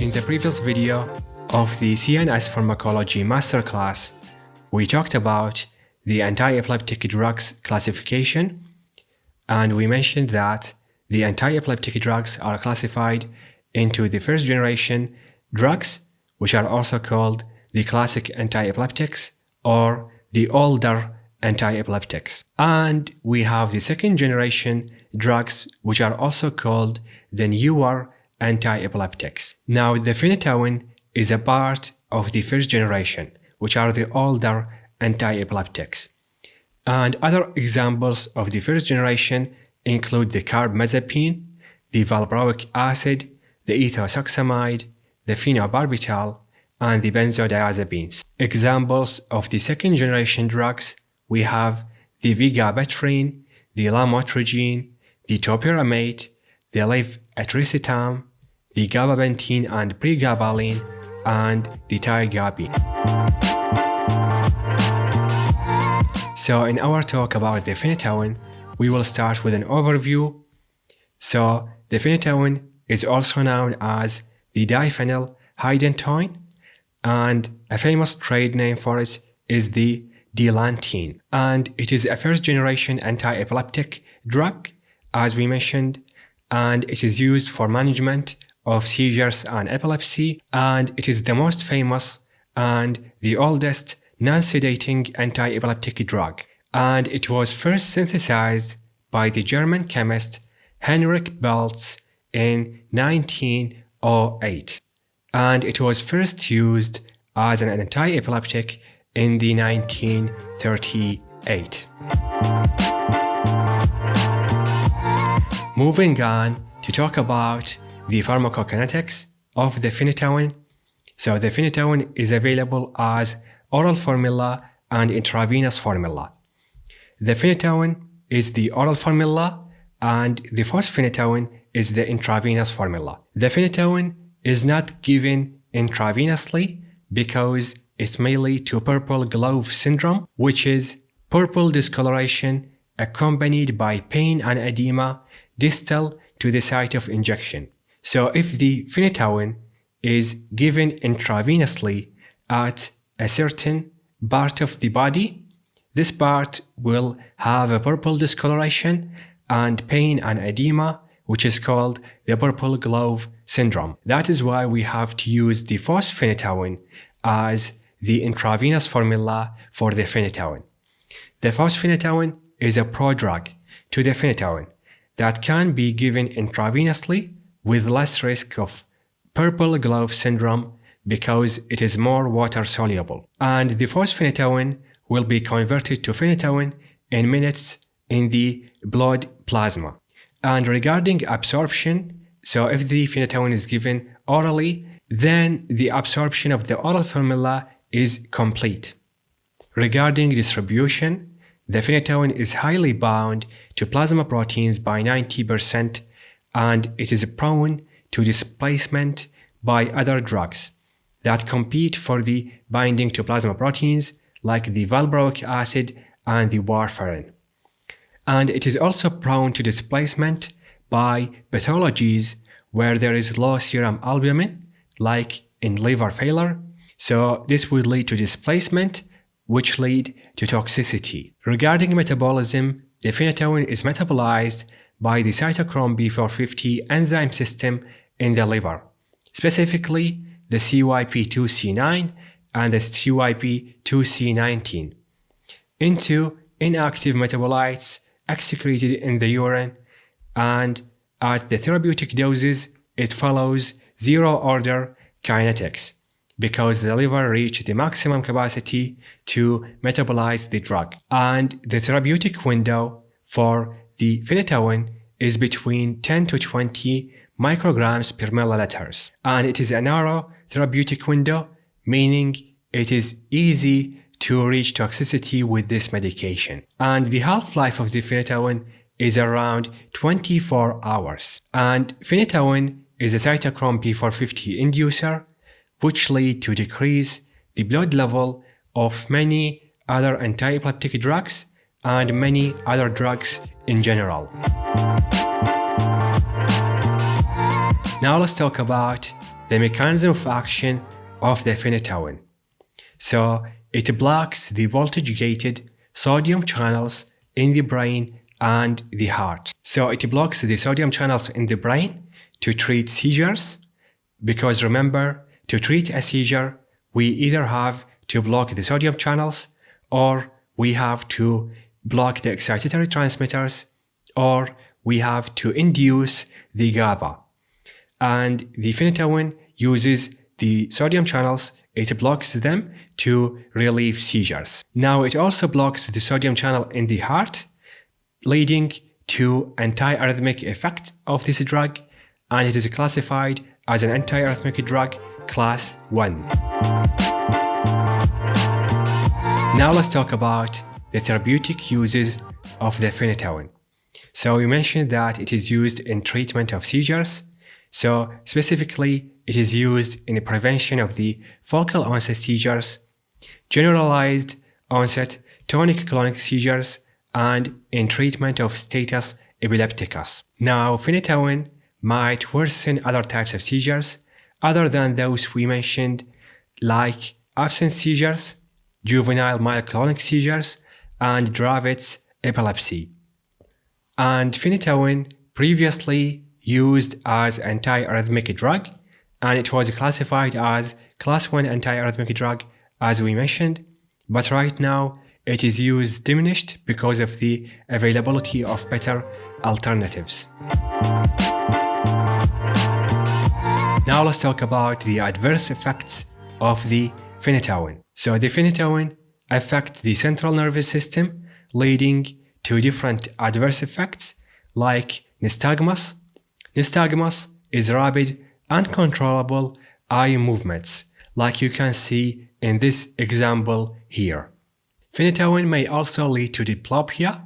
In the previous video of the CNS Pharmacology Masterclass, we talked about the antiepileptic drugs classification, and we mentioned that the antiepileptic drugs are classified into the first generation drugs, which are also called the classic antiepileptics or the older antiepileptics. And we have the second generation drugs, which are also called the newer antiepileptics. Now, the phenytoin is a part of the first generation, which are the older antiepileptics. And other examples of the first generation include the carbamazepine, the valproic acid, the ethosuximide, the phenobarbital, and the benzodiazepines. Examples of the second generation drugs, we have the vigabatrin, the lamotrigine, the topiramate, the levetiracetam, the gabapentin and pregabalin, and the tiagabine. So in our talk about the phenytoin, we will start with an overview. So the phenytoin is also known as the diphenyl hydantoin, and a famous trade name for it is the dilantine. And it is a first generation antiepileptic drug, as we mentioned, and it is used for management of seizures and epilepsy, and it is the most famous and the oldest non-sedating antiepileptic drug. And it was first synthesized by the German chemist Heinrich Belz in 1908. And it was first used as an antiepileptic in the 1938. Moving on to talk about the pharmacokinetics of the phenytoin. So the phenytoin is available as oral formula and intravenous formula. The phenytoin is the oral formula and the phosphonatoin is the intravenous formula. The phenytoin is not given intravenously because it may lead to purple glove syndrome, which is purple discoloration accompanied by pain and edema distal to the site of injection. So if the phenytoin is given intravenously at a certain part of the body, this part will have a purple discoloration and pain and edema, which is called the purple glove syndrome. That is why we have to use the phosphonatoin as the intravenous formula for the phenytoin. The phosphonatoin is a prodrug to the phenytoin that can be given intravenously with less risk of purple glove syndrome because it is more water soluble. And the phosphonatoin will be converted to phenytoin in minutes in the blood plasma. And regarding absorption, so if the phenytoin is given orally, then the absorption of the oral formula is complete. Regarding distribution, the phenytoin is highly bound to plasma proteins by 90%, and it is prone to displacement by other drugs that compete for the binding to plasma proteins like the valproic acid and the warfarin. And it is also prone to displacement by pathologies where there is low serum albumin, like in liver failure. So this would lead to displacement, which lead to toxicity. Regarding metabolism, the phenytoin is metabolized by the cytochrome B450 enzyme system in the liver, specifically the CYP2C9 and the CYP2C19, into inactive metabolites excreted in the urine, and at the therapeutic doses, it follows zero-order kinetics because the liver reached the maximum capacity to metabolize the drug. And the therapeutic window for the phenytoin is between 10 to 20 micrograms per milliliters. And it is a narrow therapeutic window, meaning it is easy to reach toxicity with this medication. And the half-life of the phenytoin is around 24 hours. And phenytoin is a cytochrome P450 inducer, which lead to decrease the blood level of many other antiepileptic drugs and many other drugs in general. Now let's talk about the the mechanism of action of the phenytoin. So it blocks the voltage-gated sodium channels in the brain and the heart. So it blocks the sodium channels in the brain to treat seizures, because remember, to treat a seizure, we either have to block the sodium channels, or we have to block the excitatory transmitters, or we have to induce the GABA. And the phenytoin uses the sodium channels, it blocks them to relieve seizures. Now it also blocks the sodium channel in the heart, leading to antiarrhythmic effect of this drug, and it is classified as an antiarrhythmic drug class 1. Now let's talk about the therapeutic uses of the phenytoin. So we mentioned that it is used in treatment of seizures. So specifically, it is used in the prevention of the focal onset seizures, generalized onset tonic-clonic seizures, and in treatment of status epilepticus. Now, phenytoin might worsen other types of seizures other than those we mentioned, like absence seizures, juvenile myoclonic seizures, and Dravet's epilepsy. And phenytoin previously used as antiarrhythmic drug, and it was classified as class 1 antiarrhythmic drug as we mentioned, but right now it is used diminished because of the availability of better alternatives. Now let's talk about the adverse effects of the phenytoin. So the phenytoin affects the central nervous system, leading to different adverse effects like nystagmus. Nystagmus is rapid, uncontrollable eye movements, like you can see in this example here. Phenytoin may also lead to diplopia.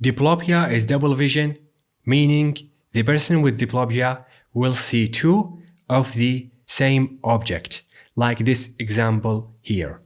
Diplopia is double vision, meaning the person with diplopia will see two of the same object, like this example here.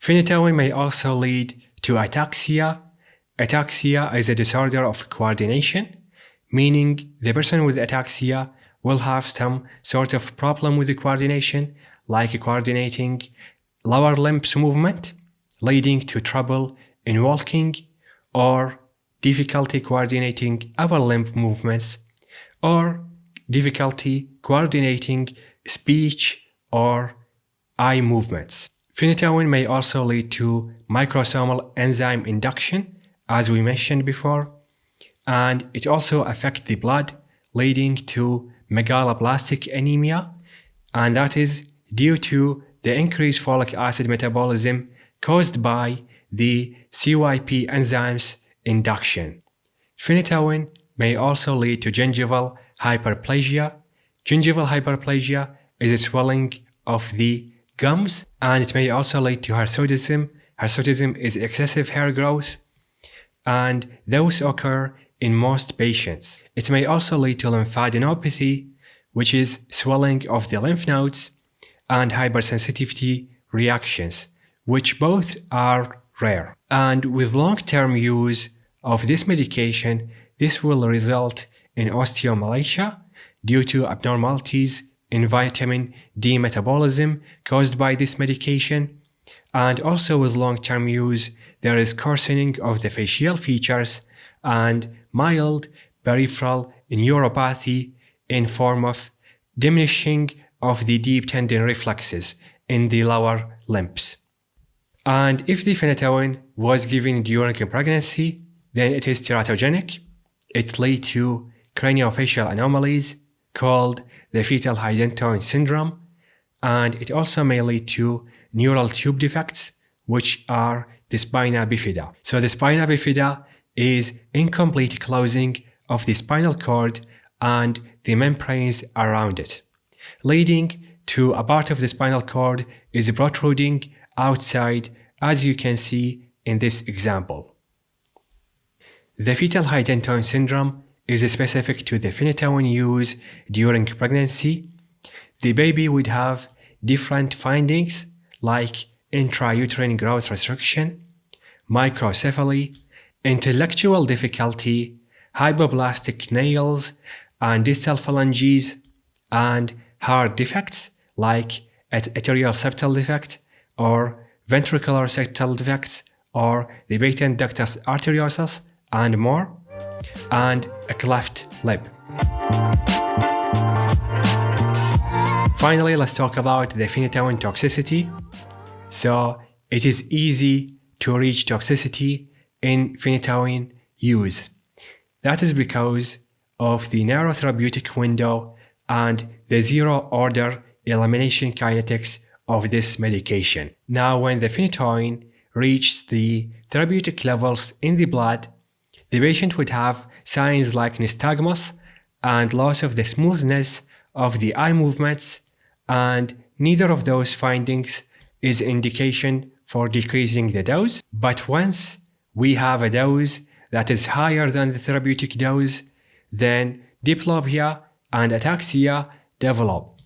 Phenytoin may also lead to ataxia. Ataxia is a disorder of coordination, meaning the person with ataxia will have some sort of problem with the coordination, like coordinating lower limbs movement, leading to trouble in walking, or difficulty coordinating upper limb movements, or difficulty coordinating speech or eye movements. Phenytoin may also lead to microsomal enzyme induction, as we mentioned before, and it also affects the blood, leading to megaloblastic anemia, and that is due to the increased folic acid metabolism caused by the CYP enzymes induction. Phenytoin may also lead to gingival hyperplasia. Gingival hyperplasia is a swelling of the gums, and it may also lead to hirsutism. Hirsutism is excessive hair growth, and those occur in most patients. It may also lead to lymphadenopathy, which is swelling of the lymph nodes, and hypersensitivity reactions, which both are rare. And with long-term use of this medication, this will result in osteomalacia due to abnormalities in vitamin D metabolism caused by this medication. And also with long-term use, there is coarsening of the facial features and mild peripheral neuropathy in form of diminishing of the deep tendon reflexes in the lower limbs. And if the phenytoin was given during pregnancy, then it is teratogenic. It leads to craniofacial anomalies called the fetal Phenytoin syndrome, and it also may lead to neural tube defects, which are the spina bifida. So the spina bifida is incomplete closing of the spinal cord and the membranes around it, leading to a part of the spinal cord is protruding outside, as you can see in this example. The fetal Phenytoin syndrome is specific to the phenytoin use during pregnancy. The baby would have different findings like intrauterine growth restriction, microcephaly, intellectual difficulty, hypoplastic nails and distal phalanges, and heart defects like atrial septal defect or ventricular septal defects or the patent ductus arteriosus and more, and a cleft lip. Finally, let's talk about the phenytoin toxicity. So it is easy to reach toxicity in phenytoin use. That is because of the narrow therapeutic window and the zero-order elimination kinetics of this medication. Now, when the phenytoin reaches the therapeutic levels in the blood, the patient would have signs like nystagmus and loss of the smoothness of the eye movements, and neither of those findings is indication for decreasing the dose. But once we have a dose that is higher than the therapeutic dose, then diplopia and ataxia develop,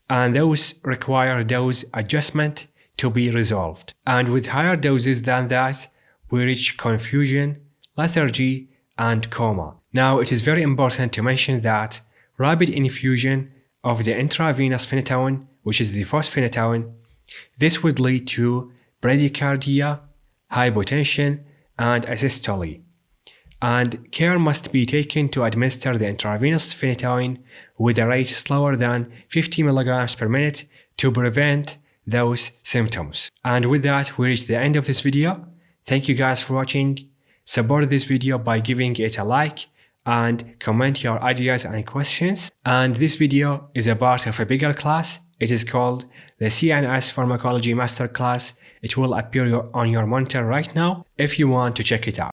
and those require dose adjustment to be resolved. And with higher doses than that, we reach confusion, lethargy, and coma. Now, it is very important to mention that rapid infusion of the intravenous phenytoin, which is the phosphonatoin, this would lead to bradycardia, hypotension, and asystole. And care must be taken to administer the intravenous phenytoin with a rate slower than 50 milligrams per minute to prevent those symptoms. And with that, we reach the end of this video. Thank you guys for watching. Support this video by giving it a like and comment your ideas and questions. And this video is a part of a bigger class. It is called the CNS Pharmacology Masterclass. It will appear on your monitor right now if you want to check it out.